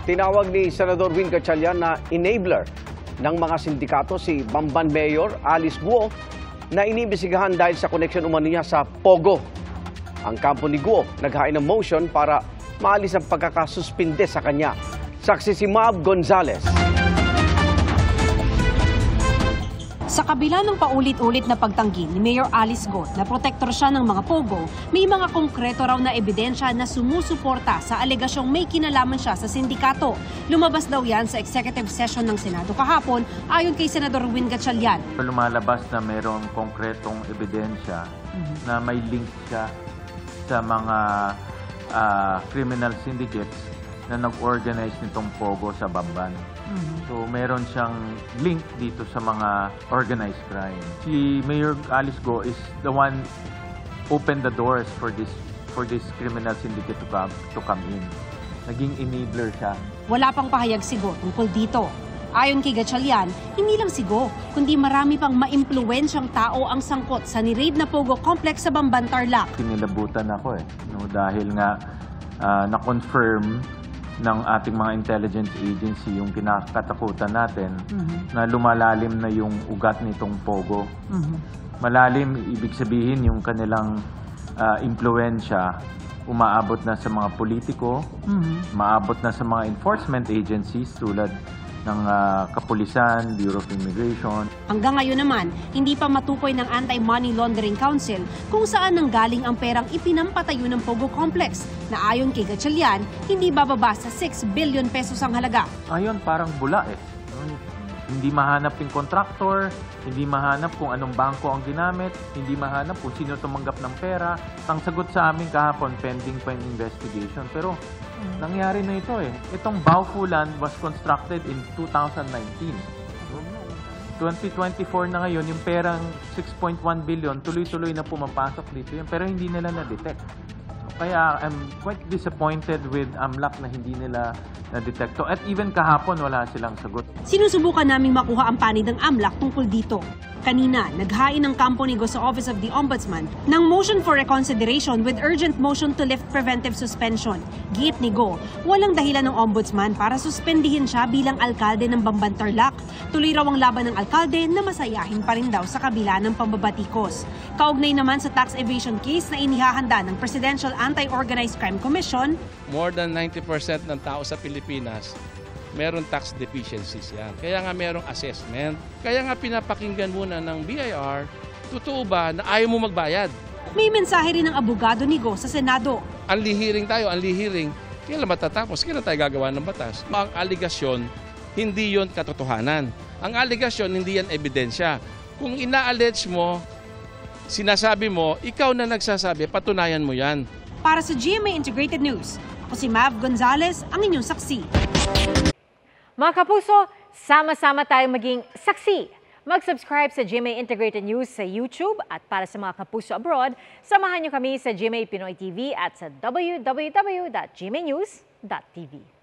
Tinawag ni Senador Win Gatchalian na enabler ng mga sindikato si Bamban Mayor Alice Guo na inimbestigahan dahil sa koneksyon umano niya sa Pogo. Ang kampo ni Guo naghain ng motion para maalis ang pagkakasuspinde sa kanya. Saksi si Mav Gonzales. Sa kabila ng paulit-ulit na pagtanggi ni Mayor Alice Guo na protektor siya ng mga Pogo, may mga konkreto raw na ebidensya na sumusuporta sa alegasyong may kinalaman siya sa sindikato. Lumabas daw yan sa executive session ng Senado kahapon ayon kay Senador Win Gatchalian. Lumalabas na mayroong konkretong ebidensya na may link siya sa mga criminal syndicates na nag-organize nitong Pogo sa Bamban. So meron siyang link dito sa mga organized crime. Si Mayor Alice Guo is the one opened the doors for this criminal syndicate to come in. Naging enabler siya. Wala pang pahayag si Guo tungkol dito. Ayon kay Gatchalian, hindi lang si Guo, kundi marami pang maimpluwensyang tao ang sangkot sa ni-raid na Pogo complex sa Bamban, Tarlac. Sinilabutan ako dahil nga na-confirm ng ating mga intelligence agency yung kinakatakutan natin na lumalalim na yung ugat nitong Pogo. Malalim, ibig sabihin yung kanilang impluensya umaabot na sa mga politiko, umaabot na sa mga enforcement agencies tulad ng Kapulisan, Bureau of Immigration. Hanggang ngayon naman, hindi pa matukoy ng Anti-Money Laundering Council kung saan nanggaling ang perang ipinampatayo ng Pogo Complex na ayon kay Gatchalian, hindi bababa sa 6 billion pesos ang halaga. Ayon, parang bula Hindi mahanap yung contractor, hindi mahanap kung anong bangko ang ginamit, hindi mahanap kung sino tumanggap ng pera. Ang sagot sa amin kahapon, pending pa yung investigation. Pero nangyari na ito Itong Baofu Land was constructed in 2019. 2024 na ngayon, yung perang 6.1 billion, tuloy-tuloy na pumapasok dito yun, pero hindi nila na-detect. Kaya I'm quite disappointed with AMLAC na hindi nila na-detect. At even kahapon, wala silang sagot. Sinusubukan naming makuha ang panig ng AMLAC tungkol dito. Kanina, naghain ng kampo ni Guo sa Office of the Ombudsman ng motion for reconsideration with urgent motion to lift preventive suspension. Giit ni Guo, walang dahilan ng Ombudsman para suspendihin siya bilang alkalde ng Bamban, Tarlac. Tuloy raw ang laban ng alkalde na masayahin pa rin daw sa kabila ng pambabatikos. Kaugnay naman sa tax evasion case na inihahanda ng Presidential Anti-Organized Crime Commission, more than 90% ng tao sa Pilipinas meron tax deficiencies yan. Kaya nga merong assessment. Kaya nga pinapakinggan muna ng BIR, totoo ba na ayaw mo magbayad? may mensahe rin ng abogado ni Guo sa Senado. Unli-hearing tayo, unli-hearing. Kailan matatapos? Kailan tayo gagawa ng batas? Ang aligasyon, hindi yon katotohanan. Ang aligasyon, hindi yan ebidensya. Kung ina-allege mo, sinasabi mo, ikaw na nagsasabi, patunayan mo yan. Para sa GMA Integrated News, ako si Mav Gonzales, ang inyong saksi. Mga kapuso, sama-sama tayong maging saksi. Mag-subscribe sa GMA Integrated News sa YouTube at para sa mga kapuso abroad, samahan niyo kami sa GMA Pinoy TV at sa www.gmanews.tv.